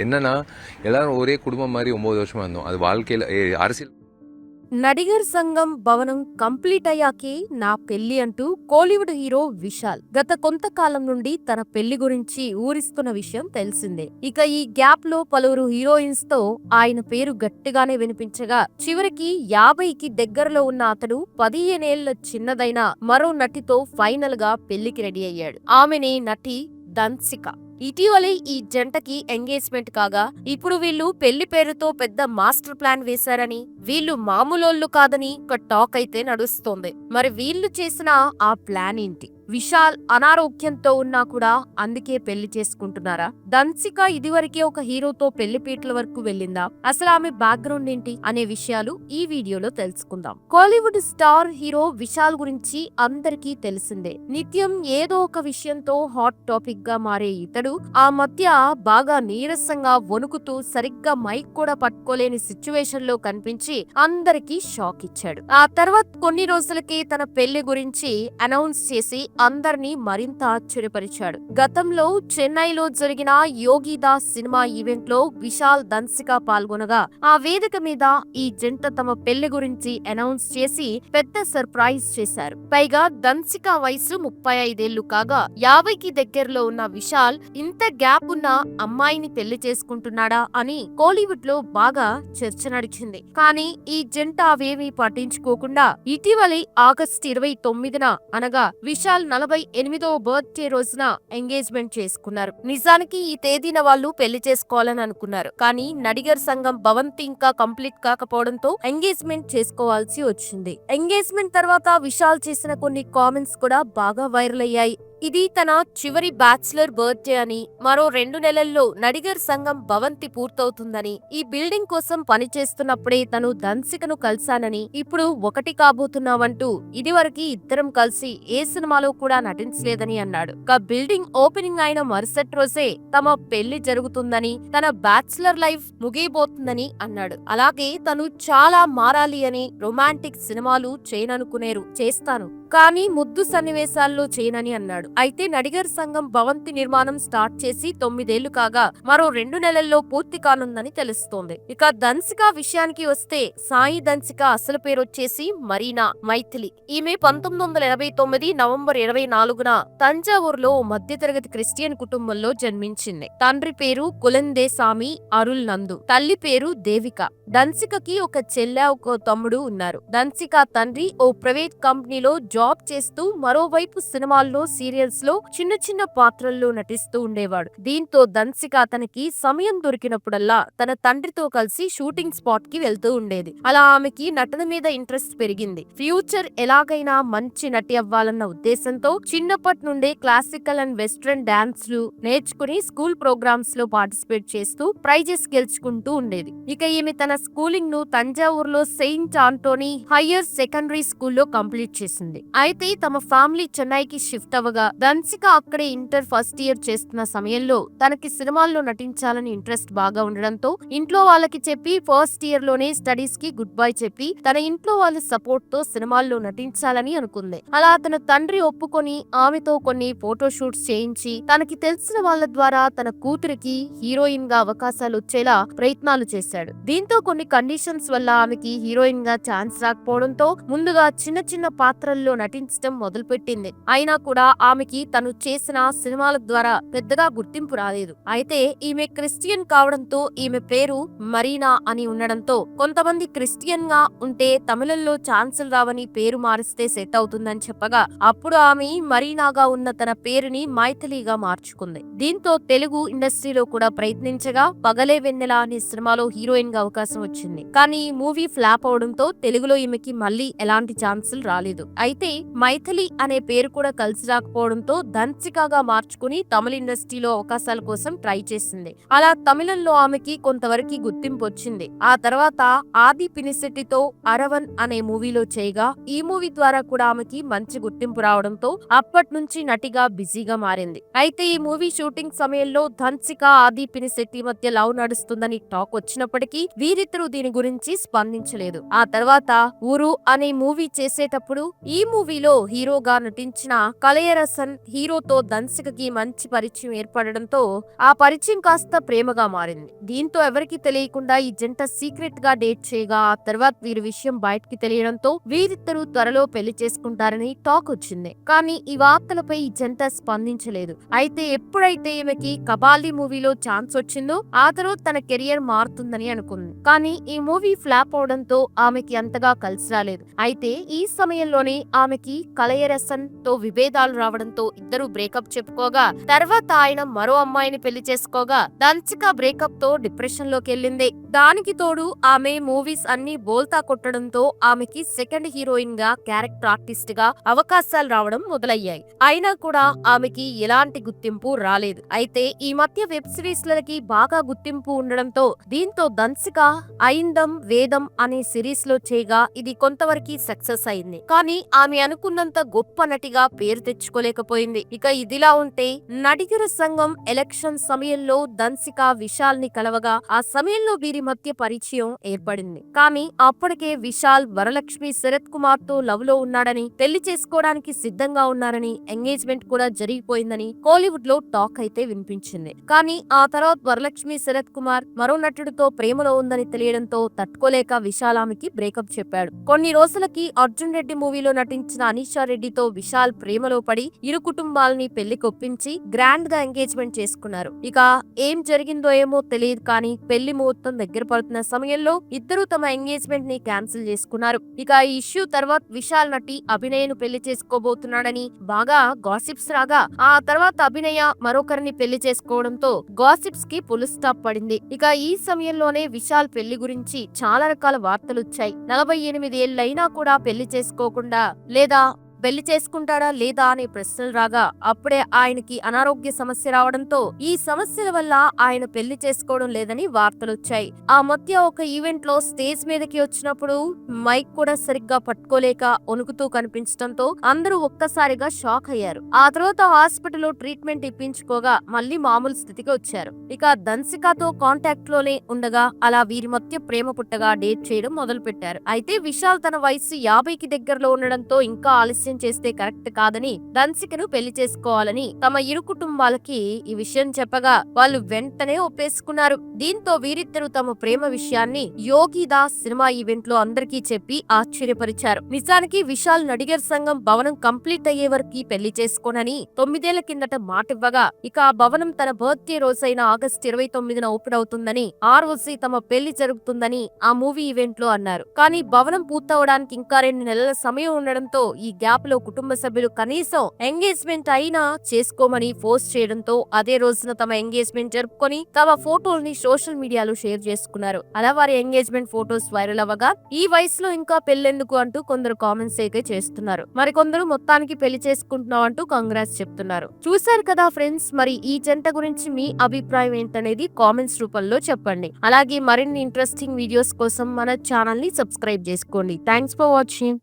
என்னன்னா எல்லாரும் ஒரே குடும்பம் மாதிரி 9 வருஷமா இருந்தோம். அது வாழ்க்கையில அரசியல் నడిగర్ సంఘం భవనం కంప్లీట్ అయ్యాకే నా పెళ్లి అంటూ కోలీవుడ్ హీరో విశాల్ గత కొంతకాలం నుండి తన పెళ్లి గురించి ఊరిస్తున్న విషయం తెలిసిందే. ఇక ఈ గ్యాప్ లో పలువురు హీరోయిన్స్ తో ఆయన పేరు గట్టిగానే వినిపించగా చివరికి 50కి దగ్గరలో ఉన్న అతడు 15 ఏళ్ల చిన్నదైన మరో నటితో ఫైనల్ గా పెళ్లికి రెడీ అయ్యాడు. ఆమెనే నటి దన్సిక. ఇటీవలే ఈ జంటకి ఎంగేజ్మెంట్ కాగా ఇప్పుడు వీళ్ళు పెళ్లి పేరుతో పెద్ద మాస్టర్ ప్లాన్ వేశారని, వీళ్ళు మామూలోళ్ళు కాదని ఒక టాక్ అయితే నడుస్తోంది. మరి వీళ్ళు చేసిన ఆ ప్లాన్ ఏంటి? విశాల్ అనారోగ్యంతో ఉన్నా కూడా అందుకే పెళ్లి చేసుకుంటున్నారా? దన్సిక ఇదివరకే ఒక హీరోతో పెళ్లి పీటల వరకు వెళ్ళిందా? అసలు ఆమె బ్యాక్గ్రౌండ్ ఏంటి అనే విషయాలు ఈ వీడియోలో తెలుసుకుందాం. కోలీవుడ్ స్టార్ హీరో విశాల్ గురించి అందరికీ తెలిసిందే. నిత్యం ఏదో ఒక విషయంతో హాట్ టాపిక్ గా మారే ఇతడు ఆ మధ్య బాగా నీరసంగా వణుకుతూ సరిగ్గా మైక్ కూడా పట్టుకోలేని సిచ్యువేషన్ లో కనిపించి అందరికీ షాక్ ఇచ్చాడు. ఆ తర్వాత కొన్ని రోజులకి తన పెళ్లి గురించి అనౌన్స్ చేసి అందరినీ మరింత ఆశ్చర్యపరిచాడు. గతంలో చెన్నైలో జరిగిన యోగిదాస్ సినిమా ఈవెంట్ లో విశాల్ దన్సిక పాల్గొనగా ఆ వేదిక మీద ఈ జంట తమ పెళ్లి గురించి అనౌన్స్ చేసి పెద్ద సర్ప్రైజ్ చేశారు. పైగా దన్సిక వయసు 35 ఏళ్లు కాగా 50కి దగ్గరలో ఉన్న విశాల్ ఇంత గ్యాప్ ఉన్న అమ్మాయిని పెళ్లి చేసుకుంటున్నాడా అని కోలీవుడ్ లో బాగా చర్చ నడిచింది. కానీ ఈ జంట అవేమీ పట్టించుకోకుండా ఇటీవలి ఆగస్టు 29న అనగా విశాల్ 48వ బర్త్డే రోజున ఎంగేజ్మెంట్ చేసుకున్నారు. నిజానికి ఈ తేదీన వాళ్ళు పెళ్లి చేసుకోవాలని అనుకున్నారు. కానీ నడిగర్ సంఘం భవంతి ఇంకా కంప్లీట్ కాకపోవడంతో ఎంగేజ్మెంట్ చేసుకోవాల్సి వచ్చింది. ఎంగేజ్మెంట్ తర్వాత విశాల్ చేసిన కొన్ని కామెంట్స్ కూడా బాగా వైరల్ అయ్యాయి. ఇది తన చివరి బ్యాచిలర్ బర్త్డే అని, మరో 2 నెలల్లో నడిగర్ సంఘం భవంతి పూర్తవుతుందని, ఈ బిల్డింగ్ కోసం పనిచేస్తున్నప్పుడే తను దన్సికను కలిశానని, ఇప్పుడు ఒకటి కాబోతున్నావంటూ ఇదివరకు ఇద్దరం కలిసి ఏ సినిమాలో కూడా నటించలేదని అన్నాడు. బిల్డింగ్ ఓపెనింగ్ అయిన మరుసటి రోజే తమ పెళ్లి జరుగుతుందని, తన బ్యాచిలర్ లైఫ్ ముగియబోతుందని అన్నాడు. అలాగే తను చాలా మారాలి అని, రొమాంటిక్ సినిమాలు చేయననుకునేరు చేస్తాను కానీ ముద్దు సన్నివేశాల్లో చేయనని అన్నాడు. అయితే నడిగర్ సంఘం భవంతి నిర్మాణం స్టార్ట్ చేసి 9 ఏళ్లు కాగా మరో 2 నెలల్లో పూర్తి కానుందని తెలుస్తోంది. ఇక దన్సిక విషయానికి వస్తే సాయి దన్సిక అసలు పేరు వచ్చేసి మరీనా మైథిలి. ఈమె 1989 నవంబర్ 24న తంజావూరులో మధ్యతరగతి క్రిస్టియన్ కుటుంబంలో జన్మించింది. తండ్రి పేరు కులందే సామి అరుల్ నందు, తల్లి పేరు దేవిక. దన్సికకి ఒక చెల్లె ఒక తమ్ముడు ఉన్నారు. దన్సిక తండ్రి ఓ ప్రైవేట్ కంపెనీలో జాబ్ చేస్తూ మరోవైపు సినిమాల్లో సీరియల్స్ లో చిన్న చిన్న పాత్రల్లో నటిస్తూ ఉండేవాడు. దీంతో దన్సిక తనకి సమయం దొరికినప్పుడల్లా తన తండ్రితో కలిసి షూటింగ్ స్పాట్ కి వెళ్తూ ఉండేది. అలా ఆమెకి నటన మీద ఇంట్రెస్ట్ పెరిగింది. ఫ్యూచర్ ఎలాగైనా మంచి నటి అవ్వాలన్న ఉద్దేశంతో చిన్నప్పటి నుండే క్లాసికల్ అండ్ వెస్ట్రన్ డాన్స్ లు నేర్చుకుని స్కూల్ ప్రోగ్రామ్స్ లో పార్టిసిపేట్ చేస్తూ ప్రైజెస్ గెలుచుకుంటూ ఉండేది. ఇక ఈమె తన స్కూలింగ్ ను తంజావూరులో సెయింట్ ఆంటోనీ హయ్యర్ సెకండరీ స్కూల్లో కంప్లీట్ చేసింది. అయితే తమ ఫ్యామిలీ చెన్నైకి షిఫ్ట్ అవ్వగా దన్సిక అక్కడే ఇంటర్ ఫస్ట్ ఇయర్ చేస్తున్న సమయంలో తనకి సినిమాల్లో నటించాలని ఇంట్రెస్ట్ బాగా ఉండడంతో ఇంట్లో వాళ్ళకి చెప్పి ఫస్ట్ ఇయర్ లోనే స్టడీస్ కి గుడ్ బై చెప్పి తన ఇంట్లో వాళ్ళ సపోర్ట్ తో సినిమాల్లో నటించాలని అనుకుంది. అలా తన తండ్రి ఒప్పుకొని ఆమెతో కొన్ని ఫోటో షూట్స్ చేయించి తనకి తెలిసిన వాళ్ళ ద్వారా తన కూతురికి హీరోయిన్ గా అవకాశాలు వచ్చేలా ప్రయత్నాలు చేశాడు. దీంతో కొన్ని కండిషన్స్ వల్ల ఆమెకి హీరోయిన్ గా ఛాన్స్ రాకపోవడంతో ముందుగా చిన్న చిన్న పాత్రల్లో నటించడం మొదలుపెట్టింది. అయినా కూడా ఆమెకి తను చేసిన సినిమాల ద్వారా పెద్దగా గుర్తింపు రాలేదు. అయితే ఈమె క్రిస్టియన్ కావడంతో ఈమె పేరు మరీనా అని ఉండడంతో కొంతమంది క్రిస్టియన్ గా ఉంటే తమిళంలో ఛాన్సులు రావని పేరు మారిస్తే సెట్ అవుతుందని చెప్పగా అప్పుడు ఆమె మరీనాగా ఉన్న తన పేరుని మైథిలిగా మార్చుకుంది. దీంతో తెలుగు ఇండస్ట్రీలో కూడా ప్రయత్నించగా పగలే వెన్నెల అనే సినిమాలో హీరోయిన్ గా అవకాశం వచ్చింది. కానీ ఈ మూవీ ఫ్లాప్ అవడంతో తెలుగులో ఈమెకి మళ్ళీ ఎలాంటి ఛాన్సులు రాలేదు. అయితే మైథిలి అనే పేరు కూడా కలిసి రాకపోవడంతో దన్సికగా మార్చుకుని తమిళ ఇండస్ట్రీలో అవకాశాల కోసం ట్రై చేసింది. అలా తమిళంలో ఆమెకి కొంతవరకు గుర్తింపు వచ్చింది. ఆ తర్వాత ఆది పినిశెట్టితో అరవన్ అనే మూవీలో చేయగా ఈ మూవీ ద్వారా కూడా ఆమెకి మంచి గుర్తింపు రావడంతో అప్పటి నుంచి నటిగా బిజీగా మారింది. అయితే ఈ మూవీ షూటింగ్ సమయంలో దన్సిక ఆది పినిశెట్టి మధ్య లవ్ నడుస్తుందని టాక్ వచ్చినప్పటికీ వీరిద్దరూ దీని గురించి స్పందించలేదు. ఆ తర్వాత ఊరు అనే మూవీ చేసేటప్పుడు ఈ మూవీ మూవీలో హీరోగా నటించిన కలయరసన్ హీరోతో దన్సికకి మంచి పరిచయం ఏర్పడడంతో ఆ పరిచయం కాస్త ప్రేమగా మారింది. దీంతో ఎవరికి తెలియకుండా ఈ జంట సీక్రెట్ గా డేట్ చేయగా ఆ తర్వాత వీరి విషయం బయటికి తెలియడంతో వీరిద్దరూ త్వరలో పెళ్లి చేసుకుంటారని టాక్ వచ్చింది. కానీ ఈ వార్తలపై ఈ జంట స్పందించలేదు. అయితే ఎప్పుడైతే ఈమెకి కబాలి మూవీలో ఛాన్స్ వచ్చిందో ఆ తర్వాత తన కెరియర్ మారుతుందని అనుకుంది. కానీ ఈ మూవీ ఫ్లాప్ అవడంతో ఆమెకి అంతగా కలిసి రాలేదు. అయితే ఈ సమయంలోనే ఆమెకి కలయరసన్ తో విభేదాలు రావడంతో ఇద్దరు బ్రేకప్ చెప్పుకోగా తర్వాత ఆయన మరో అమ్మాయిని పెళ్లి చేసుకోగా దన్సిక బ్రేకప్ తో డిప్రెషన్ లోకి వెళ్ళింది. దానికి తోడు ఆమె మూవీస్ అన్ని బోల్తా కొట్టడంతో ఆమెకి సెకండ్ హీరోయిన్ గా క్యారెక్టర్ ఆర్టిస్ట్ గా అవకాశాలు రావడం మొదలయ్యాయి. అయినా కూడా ఆమెకి ఎలాంటి గుర్తింపు రాలేదు. అయితే ఈ మధ్య వెబ్ సిరీస్ లకి బాగా గుర్తింపు ఉండడంతో దీంతో దన్సిక ఐందం వేదం అనే సిరీస్ లో చేయగా ఇది కొంతవరకు సక్సెస్ అయింది. కానీ ఆమె అనుకున్నంత గొప్ప నటిగా పేరు తెచ్చుకోలేకపోయింది. ఇక ఇదిలా ఉంటే నటిగర సంఘం ఎలక్షన్ సమయంలో దన్సిక విశాల్ ని కలవగా ఆ సమయంలో వీరి మధ్య పరిచయం ఏర్పడింది. కానీ అప్పటికే విశాల్ వరలక్ష్మి శరత్ కుమార్ తో లవ్ లో ఉన్నాడని, పెళ్లి చేసుకోవడానికి సిద్ధంగా ఉన్నారని, ఎంగేజ్మెంట్ కూడా జరిగిపోయిందని కోలీవుడ్ లో టాక్ అయితే వినిపించింది. కానీ ఆ తర్వాత వరలక్ష్మి శరత్ కుమార్ మరో నటుడితో ప్రేమలో ఉందని తెలియడంతో తట్టుకోలేక విశాల్ ఆమెకి బ్రేకప్ చెప్పాడు. కొన్ని రోజులకి అర్జున్ రెడ్డి మూవీలో నటించిన అనీషా రెడ్డితో విశాల్ ప్రేమలో పడి ఇరు కుటుంబాలని పెళ్లికి ఒప్పించి గ్రాండ్ గా ఎంగేజ్మెంట్ చేసుకున్నారు. ఇక ఏం జరిగిందో ఏమో తెలియదు కానీ పెళ్లి ముహూర్తం దగ్గర పడుతున్న సమయంలో ఇద్దరు తమ ఎంగేజ్మెంట్ ని క్యాన్సిల్ చేసుకున్నారు. ఇక ఈ ఇష్యూ తర్వాత విశాల్ నటి అభినయను పెళ్లి చేసుకోబోతున్నాడని బాగా గాసిప్స్ రాగా ఆ తర్వాత అభినయ మరొకరిని పెళ్లి చేసుకోవడంతో గాసిప్స్ కి ఫుల్ స్టాప్ పడింది. ఇక ఈ సమయంలోనే విశాల్ పెళ్లి గురించి చాలా రకాల వార్తలు వచ్చాయి. 48 ఏళ్లైనా కూడా పెళ్లి చేసుకోకుండా లేదా పెళ్లి చేసుకుంటాడా లేదా అనే ప్రశ్నలు రాగా అప్పుడే ఆయనకి అనారోగ్య సమస్య రావడంతో ఈ సమస్యల వల్ల ఆయన పెళ్లి చేసుకోవడం లేదని వార్తలొచ్చాయి. ఆ మధ్య ఒక ఈవెంట్ లో స్టేజ్ మీదకి వచ్చినప్పుడు మైక్ కూడా సరిగ్గా పట్టుకోలేక వణుకుతూ కనిపించడంతో అందరూ ఒక్కసారిగా షాక్ అయ్యారు. ఆ తర్వాత హాస్పిటల్లో ట్రీట్మెంట్ ఇప్పించుకోగా మళ్లీ మామూలు స్థితికి వచ్చారు. ఇక దన్సికతో కాంటాక్ట్ లోనే ఉండగా అలా వీరి మధ్య ప్రేమ పుట్టగా డేట్ చేయడం మొదలు పెట్టారు. అయితే విశాల్ తన వయసు 50కి దగ్గరలో ఉండడంతో ఇంకా ఆలస్యం చేస్తే కరెక్ట్ కాదని దన్సికను పెళ్లి చేసుకోవాలని తమ ఇరు కుటుంబాలకి ఈ విషయం చెప్పగా వాళ్ళు వెంటనే ఒప్పేసుకున్నారు. దీంతో వీరిద్దరూ తమ ప్రేమ విషయాన్ని యోగిదాస్ సినిమా ఈవెంట్ లో అందరికీ చెప్పి ఆశ్చర్యపరిచారు. నిజానికి విశాల్ నడిగర్ సంఘం భవనం కంప్లీట్ అయ్యే వరకు పెళ్లి చేసుకోనని 9 ఏళ్ల కిందట మాటివ్వగా ఇక ఆ భవనం తన బర్త్డే రోజైన ఆగస్టు 29న ఓపెన్ అవుతుందని, ఆ రోజు తమ పెళ్లి జరుగుతుందని ఆ మూవీ ఈవెంట్ లో అన్నారు. కానీ భవనం పూర్తవడానికి ఇంకా 2 నెలల సమయం ఉండడంతో ఈ గ్యాప్ లో కుటుంబ సభ్యులు కనీసం ఎంగేజ్మెంట్ అయినా చేసుకోమని ఫోర్స్ చేయడంతో అదే రోజున తమ ఎంగేజ్మెంట్ జరుపుకొని తమ ఫోటోల్ని సోషల్ మీడియాలో షేర్ చేసుకున్నారు. అలా వారి ఎంగేజ్మెంట్ ఫోటోస్ వైరల్ అవ్వగా ఈ వయసులో ఇంకా పెళ్లెందుకు అంటూ కొందరు కామెంట్స్ అయితే చేస్తున్నారు. మరికొందరు మొత్తానికి పెళ్లి చేసుకుంటున్నాం అంటూ కంగ్రాట్స్ చెప్తున్నారు. చూశారు కదా ఫ్రెండ్స్, మరి ఈ జంట గురించి మీ అభిప్రాయం ఏంటనేది కామెంట్స్ రూపంలో చెప్పండి. అలాగే మరిన్ని ఇంట్రెస్టింగ్ వీడియోస్ కోసం మన ఛానల్ ని సబ్స్క్రైబ్ చేసుకోండి. Thanks for watching.